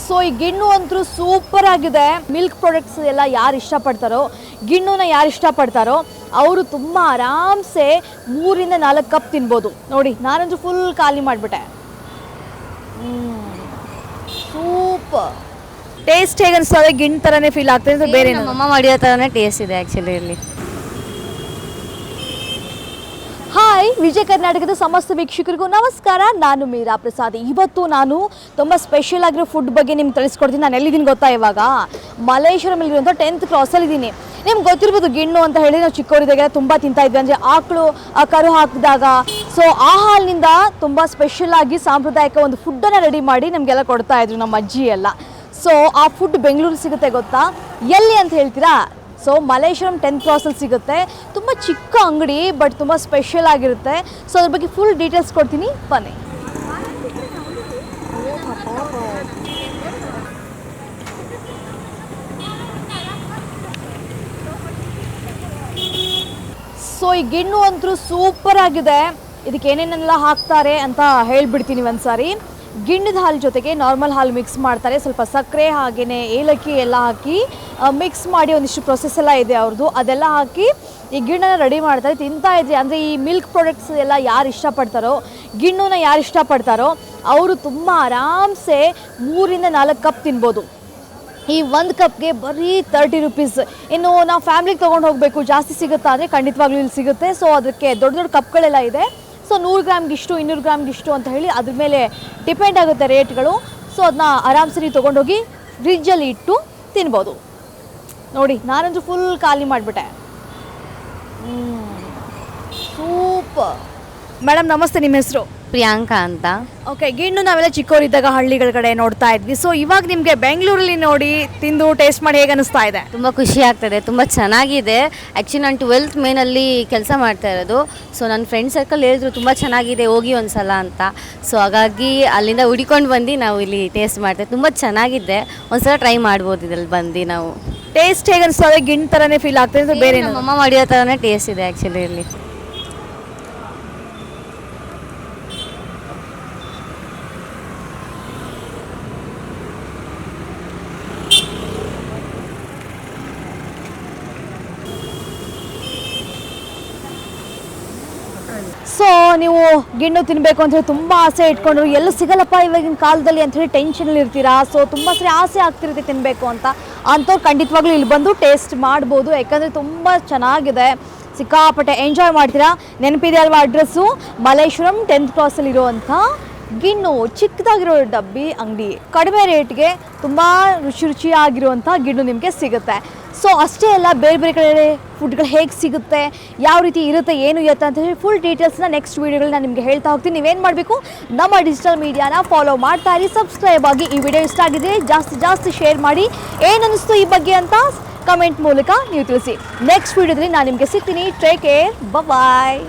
So ಈ ಗಿಣ್ಣು ಅಂತೂ ಸೂಪರ್ ಆಗಿದೆ. ಮಿಲ್ಕ್ ಪ್ರಾಡಕ್ಟ್ಸ್ ಎಲ್ಲ ಯಾರು ಇಷ್ಟಪಡ್ತಾರೋ, ಗಿಣ್ಣುನ ಯಾರು ಇಷ್ಟಪಡ್ತಾರೋ ಅವರು ತುಂಬ ಆರಾಮ್ಸೆ 3 ಇಂದ 4 ಕಪ್ ತಿನ್ಬೋದು. ನೋಡಿ ನಾನಂತೂ ಫುಲ್ ಖಾಲಿ ಮಾಡಿಬಿಟ್ಟೆ. ಸೂಪರ್ ಟೇಸ್ಟ್ ಹೇಗೆ ಅನಿಸ್ತದೆ? ಗಿಣ್ಣು ಥರನೇ ಫೀಲ್ ಆಗ್ತದೆ, ಬೇರೆ ಅಮ್ಮ ಮಾಡಿರೋ ಥರನೇ ಟೇಸ್ಟ್ ಇದೆ ಆ್ಯಕ್ಚುಲಿ ಇಲ್ಲಿ. ಹಾಯ್, ವಿಜಯ ಕರ್ನಾಟಕದ ಸಮಸ್ತ ವೀಕ್ಷಕರಿಗೂ ನಮಸ್ಕಾರ. ನಾನು ಮೀರಾ ಪ್ರಸಾದ್. ಇವತ್ತು ನಾನು ತುಂಬ ಸ್ಪೆಷಲ್ ಆಗಿರೋ ಫುಡ್ ಬಗ್ಗೆ ನಿಮ್ಗೆ ತಿಳಿಸ್ಕೊಡ್ತೀನಿ. ನಾನು ಎಲ್ಲಿದ್ದೀನಿ ಗೊತ್ತಾ? ಇವಾಗ ಮಲ್ಲೇಶ್ವರಮಲ್ಲಿರುವಂಥ 10th ಕ್ರಾಸಲ್ಲಿದ್ದೀನಿ. ನಿಮ್ಗೆ ಗೊತ್ತಿರ್ಬೋದು, ಗಿಣ್ಣು ಅಂತ ಹೇಳಿ ನಾವು ಚಿಕ್ಕವರಿದ್ದಾಗ ತುಂಬ ತಿಂತಾ ಇದ್ವಿ. ಅಂದರೆ ಆಕಳು ಕರು ಹಾಕಿದಾಗ ಸೊ ಆ ಹಾಲಿನಿಂದ ತುಂಬ ಸ್ಪೆಷಲ್ ಆಗಿ ಸಾಂಪ್ರದಾಯಿಕ ಒಂದು ಫುಡ್ಡನ್ನು ರೆಡಿ ಮಾಡಿ ನಮಗೆಲ್ಲ ಕೊಡ್ತಾಯಿದ್ರು ನಮ್ಮ ಅಜ್ಜಿ ಎಲ್ಲ. ಸೊ ಆ ಫುಡ್ ಬೆಂಗಳೂರು ಸಿಗುತ್ತೆ ಗೊತ್ತಾ? ಎಲ್ಲಿ ಅಂತ ಹೇಳ್ತೀರಾ? ಸೊ ಮಲ್ಲೇಶ್ವರಂ 10th ಕ್ರಾಸಲ್ಲಿ ಸಿಗುತ್ತೆ. ತುಂಬ ಚಿಕ್ಕ ಅಂಗಡಿ, ಬಟ್ ತುಂಬ ಸ್ಪೆಷಲ್ ಆಗಿರುತ್ತೆ. ಸೊ ಅದ್ರ ಬಗ್ಗೆ ಫುಲ್ ಡೀಟೇಲ್ಸ್ ಕೊಡ್ತೀನಿ, ಬನ್ನಿ. ಸೊ ಈ ಗಿಣ್ಣು ಅಂತೂ ಸೂಪರ್ ಆಗಿದೆ. ಇದಕ್ಕೆ ಏನೇನೆಲ್ಲ ಹಾಕ್ತಾರೆ ಅಂತ ಹೇಳ್ಬಿಡ್ತೀನಿ ಒಂದ್ಸಾರಿ. ಗಿಣ್ಣದ ಹಾಲು ಜೊತೆಗೆ ನಾರ್ಮಲ್ ಹಾಲು ಮಿಕ್ಸ್ ಮಾಡ್ತಾರೆ, ಸ್ವಲ್ಪ ಸಕ್ಕರೆ ಹಾಗೆಯೇ ಏಲಕ್ಕಿ ಎಲ್ಲ ಹಾಕಿ ಮಿಕ್ಸ್ ಮಾಡಿ ಒಂದಿಷ್ಟು ಪ್ರೊಸೆಸ್ ಎಲ್ಲ ಇದೆ ಅವ್ರದ್ದು, ಅದೆಲ್ಲ ಹಾಕಿ ಈ ಗಿಣ್ಣನ್ನು ರೆಡಿ ಮಾಡ್ತಾರೆ. ತಿಂತಾ ಇದ್ರಿ ಅಂದರೆ ಈ ಮಿಲ್ಕ್ ಪ್ರಾಡಕ್ಟ್ಸ್ ಎಲ್ಲ ಯಾರು ಇಷ್ಟಪಡ್ತಾರೋ, ಗಿಣ್ಣುನ ಯಾರು ಇಷ್ಟಪಡ್ತಾರೋ ಅವರು ತುಂಬ ಆರಾಮ್ಸೆ 3 ಇಂದ 4 ಕಪ್ ತಿನ್ಬೋದು. ಈ 1 ಕಪ್ಗೆ ಬರೀ 30 ರೂಪೀಸ್. ಇನ್ನು ನಾವು ಫ್ಯಾಮ್ಲಿಗೆ ತೊಗೊಂಡು ಹೋಗಬೇಕು, ಜಾಸ್ತಿ ಸಿಗುತ್ತಾ ಅಂದರೆ ಖಂಡಿತವಾಗ್ಲೂ ಇಲ್ಲಿ ಸಿಗುತ್ತೆ. ಸೊ ಅದಕ್ಕೆ ದೊಡ್ಡ ದೊಡ್ಡ ಕಪ್ಗಳೆಲ್ಲ ಇದೆ. ಸೊ 100 ಗ್ರಾಮ್ಗಿಷ್ಟು 200 ಗ್ರಾಮ್ಗಿಷ್ಟು ಅಂತ ಹೇಳಿ ಅದ್ರ ಮೇಲೆ ಡಿಪೆಂಡ್ ಆಗುತ್ತೆ ರೇಟ್ಗಳು. ಸೊ ಅದನ್ನ ಆರಾಮ್ಸೆ ನೀವು ತೊಗೊಂಡೋಗಿ ಫ್ರಿಜ್ಜಲ್ಲಿ ಇಟ್ಟು ತಿನ್ಬೋದು. ನೋಡಿ ನಾನಂತೂ ಫುಲ್ ಖಾಲಿ ಮಾಡಿಬಿಟ್ಟೆ. ಸೂಪರ್. ಮೇಡಮ್ ನಮಸ್ತೆ, ನಿಮ್ಮ ಹೆಸರು? ಪ್ರಿಯಾಂಕಾ ಅಂತ. ಓಕೆ, ಗಿಣ್ಣು ನಾವೆಲ್ಲ ಚಿಕ್ಕವರಿದ್ದಾಗ ಹಳ್ಳಿಗಳ ಕಡೆ ನೋಡ್ತಾ ಇದ್ವಿ. ಸೊ ಇವಾಗ ನಿಮಗೆ ಬೆಂಗಳೂರಲ್ಲಿ ನೋಡಿ ತಿಂದು ಟೇಸ್ಟ್ ಮಾಡಿ ಹೇಗೆ ಅನಿಸ್ತಾ ಇದೆ? ತುಂಬ ಖುಷಿ ಆಗ್ತದೆ, ತುಂಬ ಚೆನ್ನಾಗಿದೆ. ಆ್ಯಕ್ಚುಲಿ ನಾನು 12th ಮೇನಲ್ಲಿ ಕೆಲಸ ಮಾಡ್ತಾ ಇರೋದು. ಸೊ ನನ್ನ ಫ್ರೆಂಡ್ ಸರ್ಕಲ್ ಹೇಳಿದ್ರು ತುಂಬ ಚೆನ್ನಾಗಿದೆ, ಹೋಗಿ ಒಂದು ಸಲ ಅಂತ. ಸೊ ಹಾಗಾಗಿ ಅಲ್ಲಿಂದ ಹುಡಿಕೊಂಡು ಬಂದು ನಾವು ಇಲ್ಲಿ ಟೇಸ್ಟ್ ಮಾಡ್ತೇವೆ. ತುಂಬ ಚೆನ್ನಾಗಿದೆ, ಒಂದು ಸಲ ಟ್ರೈ ಮಾಡ್ಬೋದು ಇದ್ರಲ್ಲಿ ಬಂದು ನಾವು. ಟೇಸ್ಟ್ ಹೇಗೆ ಅನಿಸ್ತದೆ? ಗಿಣ್ಣು ಥರನೇ ಫೀಲ್ ಆಗ್ತದೆ, ಬೇರೆ ಅಮ್ಮ ಮಾಡಿರೋ ಥರನೇ ಟೇಸ್ಟ್ ಇದೆ ಆ್ಯಕ್ಚುಲಿ ಇಲ್ಲಿ. ಸೊ ನೀವು ಗಿಣ್ಣು ತಿನ್ನಬೇಕು ಅಂತ ಹೇಳಿ ತುಂಬ ಆಸೆ ಇಟ್ಕೊಂಡ್ರು, ಎಲ್ಲೂ ಸಿಗಲ್ಲಪ್ಪ ಇವಾಗಿನ ಕಾಲದಲ್ಲಿ ಅಂಥೇಳಿ ಟೆನ್ಷನಲ್ಲಿ ಇರ್ತೀರಾ. ಸೊ ತುಂಬ ಸರಿ ಆಸೆ ಆಗ್ತಿರುತ್ತೆ ತಿನ್ನಬೇಕು ಅಂತ. ಅಂಥವ್ರು ಖಂಡಿತವಾಗ್ಲೂ ಇಲ್ಲಿ ಬಂದು ಟೇಸ್ಟ್ ಮಾಡ್ಬೋದು, ಯಾಕಂದರೆ ತುಂಬ ಚೆನ್ನಾಗಿದೆ. ಸಿಕ್ಕಾಪಟ್ಟೆ ಎಂಜಾಯ್ ಮಾಡ್ತೀರಾ. ನೆನಪಿದೆ ಅಲ್ವಾ ಅಡ್ರೆಸ್ಸು? ಮಲ್ಲೇಶ್ವರಂ 10th ಕ್ರಾಸಲ್ಲಿರುವಂಥ ಗಿಣ್ಣು, ಚಿಕ್ಕದಾಗಿರೋ ಡಬ್ಬಿ ಅಂಗಡಿ. ಕಡಿಮೆ ರೇಟ್ಗೆ ತುಂಬ ರುಚಿಯಾಗಿರುವಂಥ ಗಿಣ್ಣು ನಿಮಗೆ ಸಿಗುತ್ತೆ. ಸೊ ಅಷ್ಟೇ ಅಲ್ಲ, ಬೇರೆ ಬೇರೆ ಕಡೆ ಫುಡ್ಗಳು ಹೇಗೆ ಸಿಗುತ್ತೆ, ಯಾವ ರೀತಿ ಇರುತ್ತೆ, ಏನು ಇರುತ್ತೆ ಅಂತ ಹೇಳಿ ಫುಲ್ ಡೀಟೇಲ್ಸ್ನ ನೆಕ್ಸ್ಟ್ ವೀಡಿಯೋಗಳನ್ನ ನಿಮಗೆ ಹೇಳ್ತಾ ಹೋಗ್ತೀನಿ. ನೀವೇನು ಮಾಡಬೇಕು, ನಮ್ಮ ಡಿಜಿಟಲ್ ಮೀಡಿಯಾನ ಫಾಲೋ ಮಾಡ್ತಾ ಇರಿ, ಸಬ್ಸ್ಕ್ರೈಬ್ ಆಗಿ. ಈ ವಿಡಿಯೋ ಇಷ್ಟ ಆಗಿದ್ರೆ ಜಾಸ್ತಿ ಶೇರ್ ಮಾಡಿ. ಏನು ಅನ್ನಿಸ್ತು ಈ ಬಗ್ಗೆ ಅಂತ ಕಮೆಂಟ್ ಮೂಲಕ ನೀವು ತಿಳಿಸಿ. ನೆಕ್ಸ್ಟ್ ವೀಡಿಯೋದಲ್ಲಿ ನಾನು ನಿಮಗೆ ಸಿಗ್ತೀನಿ. ಟೇಕ್ ಕೇರ್, ಬಾಯ್.